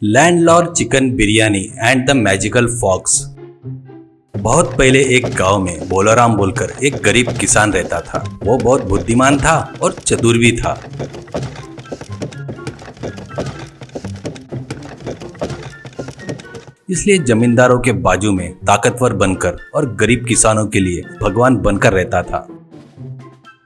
Landlord chicken biryani and the magical fox. बहुत पहले एक गांव में भोलाराम बोलकर एक गरीब किसान रहता था। वो बहुत बुद्धिमान था और चतुर भी था। इसलिए जमींदारों के बाजू में ताकतवर बनकर और गरीब किसानों के लिए भगवान बनकर रहता था।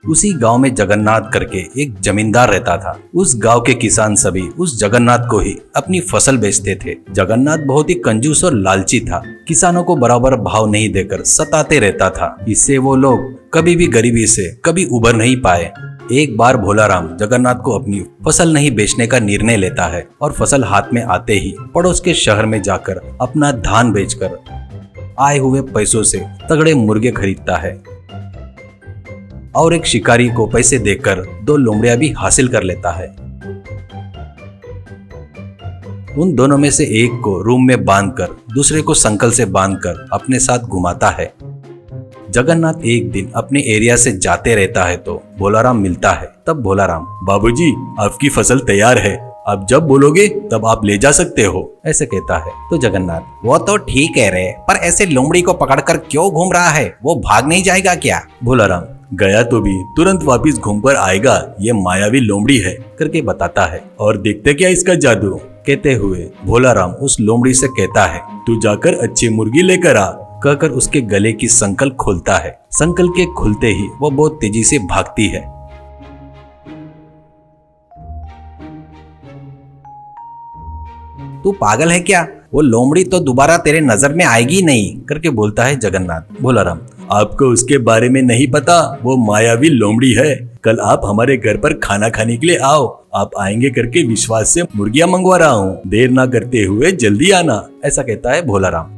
उसी गांव में जगन्नाथ करके एक जमींदार रहता था। उस गांव के किसान सभी उस जगन्नाथ को ही अपनी फसल बेचते थे। जगन्नाथ बहुत ही कंजूस और लालची था। किसानों को बराबर भाव नहीं देकर सताते रहता था। इससे वो लोग कभी भी गरीबी से कभी उबर नहीं पाए। एक बार भोलाराम जगन्नाथ को अपनी फसल नहीं बेचने का निर्णय लेता है और फसल हाथ में आते ही पड़ोस के शहर में जाकर अपना धान बेचकर आए हुए पैसों से तगड़े मुर्गे खरीदता है और एक शिकारी को पैसे देकर 2 लोमड़ियां भी हासिल कर लेता है। उन दोनों में से एक को रूम में बांधकर दूसरे को संकल से बांधकर अपने साथ घुमाता है। जगन्नाथ एक दिन अपने एरिया से जाते रहता है तो भोलाराम मिलता है। तब भोलाराम, बाबूजी आपकी फसल तैयार है, आप जब बोलोगे तब आप ले जा सकते हो, ऐसे कहता है। तो जगन्नाथ, वो तो ठीक कह रहे, पर ऐसे लोमड़ी को पकड़कर क्यों घूम रहा है? वो भाग नहीं जाएगा क्या? भोलाराम, गया तो भी तुरंत वापिस घूमकर आएगा, ये मायावी लोमड़ी है करके बताता है। और देखते क्या इसका जादू। कहते हुए भोलाराम उस लोमड़ी से कहता है, तू जाकर अच्छी मुर्गी लेकर आ, कहकर उसके गले की संकल खोलता है। संकल के खुलते ही वो बहुत तेजी से भागती है। तू पागल है क्या? वो लोमड़ी तो दोबारा तेरे नजर में आएगी नहीं, करके बोलता है जगन्नाथ। भोलाराम, आपको उसके बारे में नहीं पता, वो मायावी लोमड़ी है। कल आप हमारे घर पर खाना खाने के लिए आओ, आप आएंगे करके विश्वास से मुर्गियां मंगवा रहा हूँ, देर ना करते हुए जल्दी आना, ऐसा कहता है भोलाराम।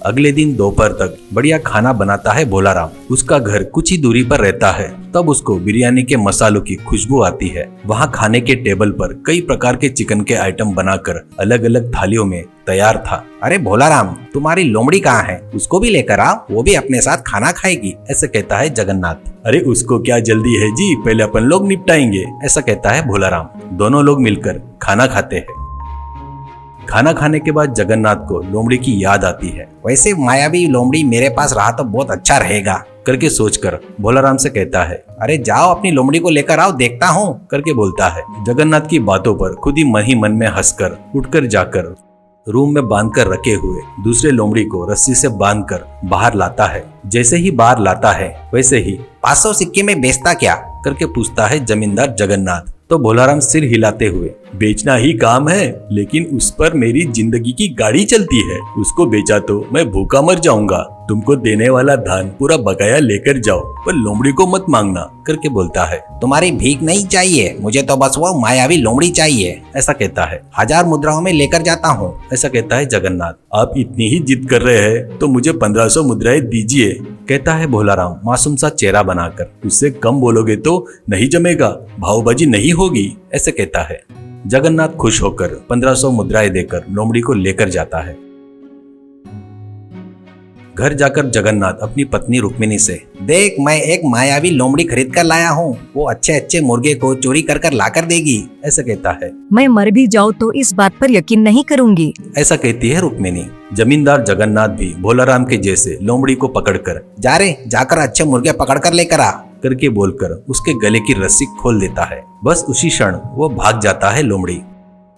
अगले दिन दोपहर तक बढ़िया खाना बनाता है भोलाराम। उसका घर कुछ ही दूरी पर रहता है। तब उसको बिरयानी के मसालों की खुशबू आती है। वहाँ खाने के टेबल पर कई प्रकार के चिकन के आइटम बनाकर अलग अलग थालियों में तैयार था। अरे भोलाराम, तुम्हारी लोमड़ी कहाँ है? उसको भी लेकर आओ, वो भी अपने साथ खाना खाएगी, ऐसे कहता है जगन्नाथ। अरे उसको क्या जल्दी है जी, पहले अपन लोग निपटाएंगे, ऐसा कहता है भोलाराम। दोनों लोग मिलकर खाना खाते हैं। खाना खाने के बाद जगन्नाथ को लोमड़ी की याद आती है। वैसे मायावी लोमड़ी मेरे पास रहा तो बहुत अच्छा रहेगा, करके सोचकर भोलाराम से कहता है, अरे जाओ अपनी लोमड़ी को लेकर आओ, देखता हूँ, करके बोलता है। जगन्नाथ की बातों पर खुद ही मन में हंसकर उठकर जाकर रूम में बांधकर रखे हुए दूसरे लोमड़ी को रस्सी से बांधकर बाहर लाता है। जैसे ही बाहर लाता है वैसे ही 500 सिक्के में बेचता क्या, करके पूछता है जमींदार जगन्नाथ। तो भोलाराम सिर हिलाते हुए, बेचना ही काम है, लेकिन उस पर मेरी जिंदगी की गाड़ी चलती है, उसको बेचा तो मैं भूखा मर जाऊंगा। तुमको देने वाला धान पूरा बकाया लेकर जाओ, पर लोमड़ी को मत मांगना, करके बोलता है। तुम्हारी भीख नहीं चाहिए, मुझे तो बस वो मायावी लोमड़ी चाहिए, ऐसा कहता है। 1000 मुद्राओं में लेकर जाता हूँ, ऐसा कहता है जगन्नाथ। आप इतनी ही जिद कर रहे हैं तो मुझे 1500 मुद्राएं दीजिए, कहता है भोलाराम मासूम सा चेहरा बनाकर। उससे कम बोलोगे तो नहीं जमेगा, भावबाजी नहीं होगी, ऐसे कहता है। जगन्नाथ खुश होकर 1500 मुद्राएं देकर लोमड़ी को लेकर जाता है। घर जाकर जगन्नाथ अपनी पत्नी रुक्मिणी से, देख मैं एक मायावी लोमड़ी खरीद कर लाया हूँ, वो अच्छे अच्छे मुर्गे को चोरी कर कर लाकर देगी, ऐसा कहता है। मैं मर भी जाऊँ तो इस बात पर यकीन नहीं करूँगी, ऐसा कहती है रुक्मिणी। जमींदार जगन्नाथ भी भोलाराम के जैसे लोमड़ी को पकड़कर, जा रे, जाकर अच्छे मुर्गे पकड़ कर लेकर आ, करके बोलकर उसके गले की रस्सी खोल देता है। बस उसी क्षण वो भाग जाता है लोमड़ी।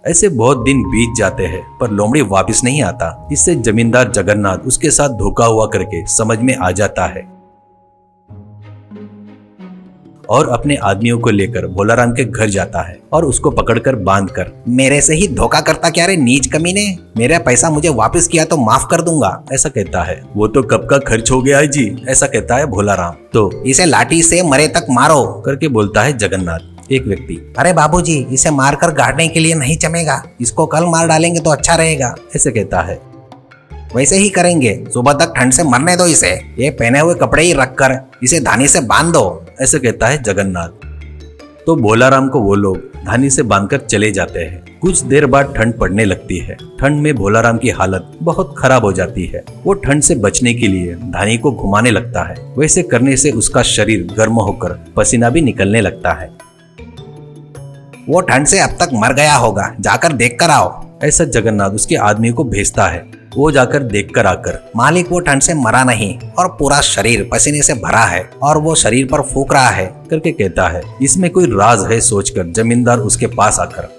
ऐसे बहुत दिन बीत जाते हैं पर लोमड़ी वापस नहीं आता। इससे जमींदार जगन्नाथ उसके साथ धोखा हुआ करके समझ में आ जाता है और अपने आदमियों को लेकर भोलाराम के घर जाता है और उसको पकड़कर बांधकर, मेरे से ही धोखा करता क्या रे नीच कमीने, मेरा पैसा मुझे वापस किया तो माफ कर दूंगा, ऐसा कहता है। वो तो कब का खर्च हो गया है जी, ऐसा कहता है भोलाराम। तो इसे लाठी से मरे तक मारो, करके बोलता है जगन्नाथ। एक व्यक्ति, अरे बाबूजी इसे मारकर गाड़ने के लिए नहीं जमेगा, इसको कल मार डालेंगे तो अच्छा रहेगा, ऐसे कहता है। वैसे ही करेंगे, सुबह तक ठंड से मरने दो इसे, ये पहने हुए कपड़े ही रखकर इसे धानी से बांध दो, ऐसे कहता है जगन्नाथ। तो भोलाराम को वो लोग धानी से बांधकर चले जाते हैं। कुछ देर बाद ठंड पड़ने लगती है। ठंड में भोलाराम की हालत बहुत खराब हो जाती है। वो ठंड से बचने के लिए धानी को घुमाने लगता है। वैसे करने से उसका शरीर गर्म होकर पसीना भी निकलने लगता है। वो ठंड से अब तक मर गया होगा, जाकर देख कर आओ। ऐसा जगन्नाथ उसके आदमी को भेजता है। वो जाकर देखकर आकर, मालिक वो ठंड से मरा नहीं और पूरा शरीर पसीने से भरा है और वो शरीर पर फूंक रहा है करके कहता है। इसमें कोई राज है सोचकर जमींदार उसके पास आकर,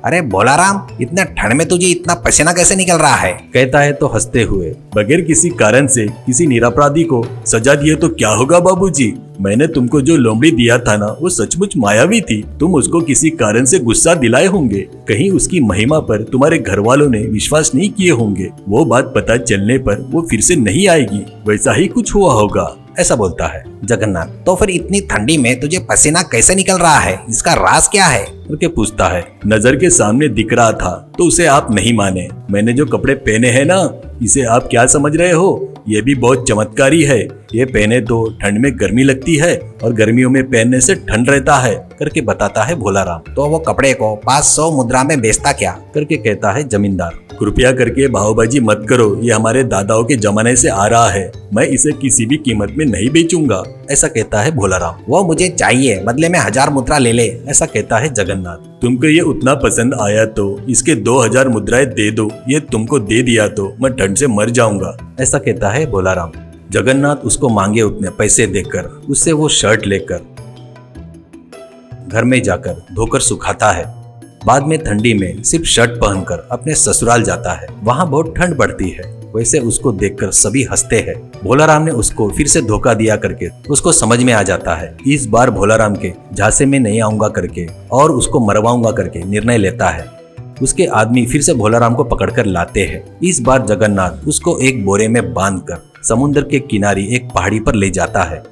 अरे भोलाराम, इतने ठंड में तुझे इतना पसीना कैसे निकल रहा है? कहता है तो हंसते हुए, बगैर किसी कारण से किसी निरपराधी को सजा दिए तो क्या होगा बाबूजी? मैंने तुमको जो लोमड़ी दिया था ना, वो सचमुच मायावी थी। तुम उसको किसी कारण से गुस्सा दिलाए होंगे। कहीं उसकी महिमा पर तुम्हारे घर वालों ने विश्वास नहीं किए होंगे। वो बात पता चलने पर वो फिर से नहीं आएगी। वैसा ही कुछ हुआ होगा, ऐसा बोलता है जगन्नाथ। तो फिर इतनी ठंडी में तुझे पसीना कैसे निकल रहा है? इसका राज क्या है? करके पूछता है। नजर के सामने दिख रहा था तो उसे आप नहीं माने। मैंने जो कपड़े पहने हैं ना, इसे आप क्या समझ रहे हो? ये भी बहुत चमत्कारी है। ये पहने तो ठंड में गर्मी लगती है और गर्मियों में पहनने से ठंड रहता है, करके बताता है भोलाराम। तो वो कपड़े को 500 मुद्रा में बेचता क्या? करके कहता है जमींदार। कृपया करके भावबाजी मत करो, ये हमारे दादाओं के जमाने से आ रहा है। मैं इसे किसी भी कीमत में नहीं बेचूंगा, ऐसा कहता है भोलाराम। वो मुझे चाहिए, बदले में 1000 मुद्रा ले ले, ऐसा कहता है जगन्नाथ। तुमको ये उतना पसंद आया तो इसके 2000 मुद्राएं दे दो। ये तुमको दे दिया तो मैं ठंड से मर जाऊंगा, ऐसा कहता है भोलाराम। जगन्नाथ उसको मांगे उतने पैसे देकर उससे वो शर्ट लेकर घर में जाकर धोकर सुखाता है। बाद में ठंडी में सिर्फ शर्ट पहनकर अपने ससुराल जाता है। वहाँ बहुत ठंड पड़ती है। वैसे उसको देखकर सभी हंसते हैं। भोलाराम ने उसको फिर से धोखा दिया करके उसको समझ में आ जाता है। इस बार भोलाराम के झांसे में नहीं आऊंगा करके और उसको मरवाऊंगा करके निर्णय लेता है। उसके आदमी फिर से भोलाराम को पकड़कर लाते हैं। इस बार जगन्नाथ उसको एक बोरे में बांधकर समुद्र के किनारे एक पहाड़ी पर ले जाता है।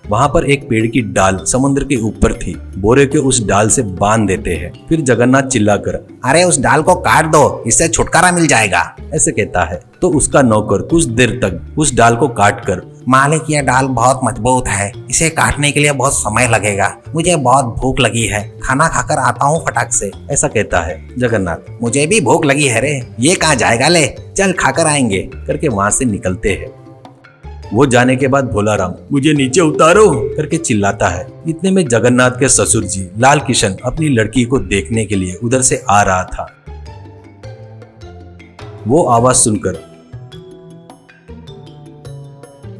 वहां पर एक पेड़ की डाल समुद्र के ऊपर थी। बोरे के उस डाल से बांध देते हैं। फिर जगन्नाथ चिल्लाकर, अरे उस डाल को काट दो, इससे छुटकारा मिल जाएगा, ऐसे कहता है। तो उसका नौकर कुछ देर तक उस डाल को काटकर, मालिक ये डाल बहुत मजबूत है, इसे काटने के लिए बहुत समय लगेगा, मुझे बहुत भूख लगी है, खाना खाकर आता हूँ फटाक से, ऐसा कहता है जगन्नाथ। मुझे भी भूख लगी है रे, ये कहाँ जाएगा, ले चल खाकर आएंगे, करके वहां से निकलते हैं। वो जाने के बाद भोलाराम, मुझे नीचे उतारो करके चिल्लाता है। इतने में जगन्नाथ के ससुर जी लाल किशन अपनी लड़की को देखने के लिए उधर से आ रहा था। वो आवाज सुनकर,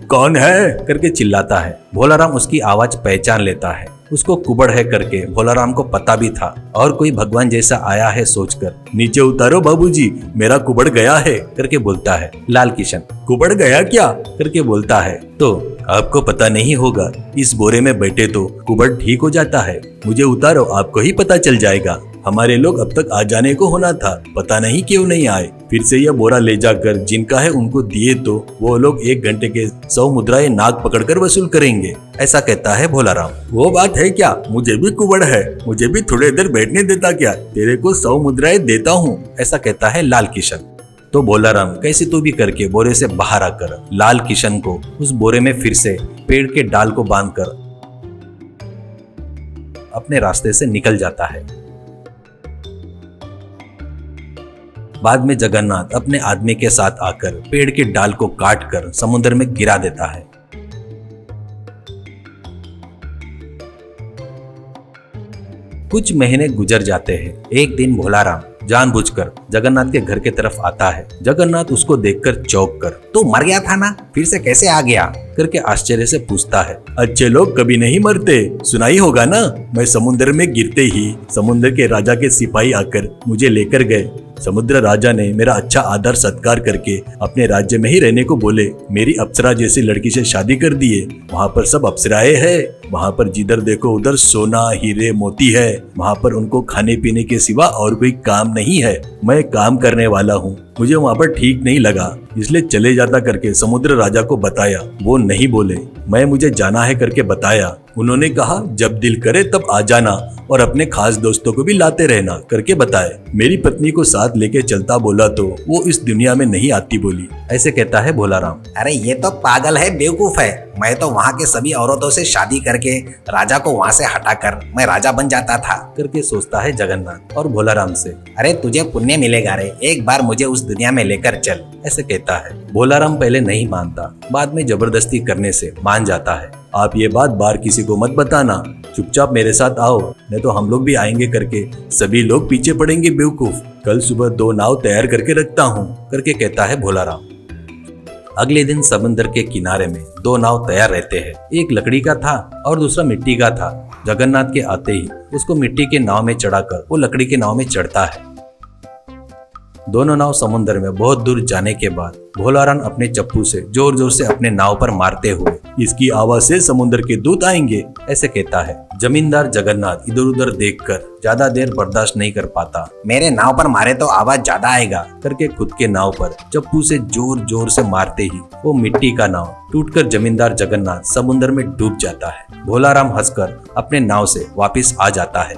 कौन है करके चिल्लाता है। भोलाराम उसकी आवाज पहचान लेता है। उसको कुबड़ है करके भोलाराम को पता भी था और कोई भगवान जैसा आया है सोचकर, नीचे उतारो बाबूजी, मेरा कुबड़ गया है करके बोलता है। लाल किशन, कुबड़ गया क्या करके बोलता है। तो आपको पता नहीं होगा, इस बोरे में बैठे तो कुबड़ ठीक हो जाता है। मुझे उतारो, आपको ही पता चल जाएगा। हमारे लोग अब तक आ जाने को होना था, पता नहीं क्यों नहीं आए। फिर से यह बोरा ले जाकर जिनका है उनको दिए तो वो लोग 1 घंटे के 100 मुद्राएं नाक पकड़कर वसूल करेंगे, ऐसा कहता है भोलाराम। वो बात है क्या, मुझे भी कुबड़ है, मुझे भी थोड़ी देर बैठने देता क्या, तेरे को 100 मुद्राएं देता हूँ, ऐसा कहता है लाल किशन। तो भोलाराम कैसे तो भी करके बोरे से बाहर आकर लाल किशन को उस बोरे में फिर से पेड़ के डाल को बांधकर अपने रास्ते से निकल जाता है। बाद में जगन्नाथ अपने आदमी के साथ आकर पेड़ के डाल को काटकर समुद्र में गिरा देता है। कुछ महीने गुजर जाते हैं। एक दिन भोलाराम जानबूझकर जगन्नाथ के घर के तरफ आता है। जगन्नाथ उसको देखकर चौंक कर, तू मर गया था ना, फिर से कैसे आ गया करके आश्चर्य से पूछता है। अच्छे लोग कभी नहीं मरते, सुना ही होगा ना। मैं समुद्र में गिरते ही समुद्र के राजा के सिपाही आकर मुझे लेकर गए। समुद्र राजा ने मेरा अच्छा आदर सत्कार करके अपने राज्य में ही रहने को बोले। मेरी अप्सरा जैसी लड़की से शादी कर दिए। वहाँ पर सब अप्सराएं हैं। वहाँ पर जिधर देखो उधर सोना हीरे मोती है। वहाँ पर उनको खाने पीने के सिवा और कोई काम नहीं है। मैं काम करने वाला हूँ, मुझे वहाँ पर ठीक नहीं लगा, इसलिए चले जाता करके समुद्र राजा को बताया। वो नहीं बोले। मैं मुझे जाना है करके बताया। उन्होंने कहा जब दिल करे तब आ जाना और अपने खास दोस्तों को भी लाते रहना करके बताए। मेरी पत्नी को साथ लेके चलता बोला तो वो इस दुनिया में नहीं आती बोली, ऐसे कहता है भोलाराम। अरे ये तो पागल है, बेवकूफ है। मैं तो वहाँ के सभी औरतों से शादी करके राजा को वहाँ से हटाकर मैं राजा बन जाता था करके सोचता है जगन्नाथ और भोलाराम से। अरे तुझे पुण्य मिलेगा रे, एक बार मुझे उस दुनिया में लेकर चल, ऐसे कहता है। भोलाराम पहले नहीं मानता, बाद में जबरदस्ती करने से मान जाता है। आप ये बात बाहर किसी को मत बताना, चुपचाप मेरे साथ आओ, नहीं तो हम लोग भी आएंगे करके सभी लोग पीछे पड़ेंगे बेवकूफ। कल सुबह 2 नाव तैयार करके रखता हूँ, करके कहता है भोलाराम। अगले दिन समुद्र के किनारे में 2 नाव तैयार रहते हैं। एक लकड़ी का था और दूसरा मिट्टी का था। जगन्नाथ के आते ही उसको मिट्टी के नाव में चढ़ाकर वो लकड़ी के नाव में चढ़ता है। दोनों नाव समुद्र में बहुत दूर जाने के बाद भोलाराम अपने चप्पू से जोर जोर से अपने नाव पर मारते हुए, इसकी आवाज से समुद्र के दूत आएंगे, ऐसे कहता है। जमींदार जगन्नाथ इधर उधर देखकर ज्यादा देर बर्दाश्त नहीं कर पाता। मेरे नाव पर मारे तो आवाज ज्यादा आएगा, करके खुद के नाव पर चप्पू से जोर जोर से मारते ही वो मिट्टी का नाव टूटकर जमींदार जगन्नाथ समुद्र में डूब जाता है। भोलाराम हंसकर अपने नाव से वापिस आ जाता है।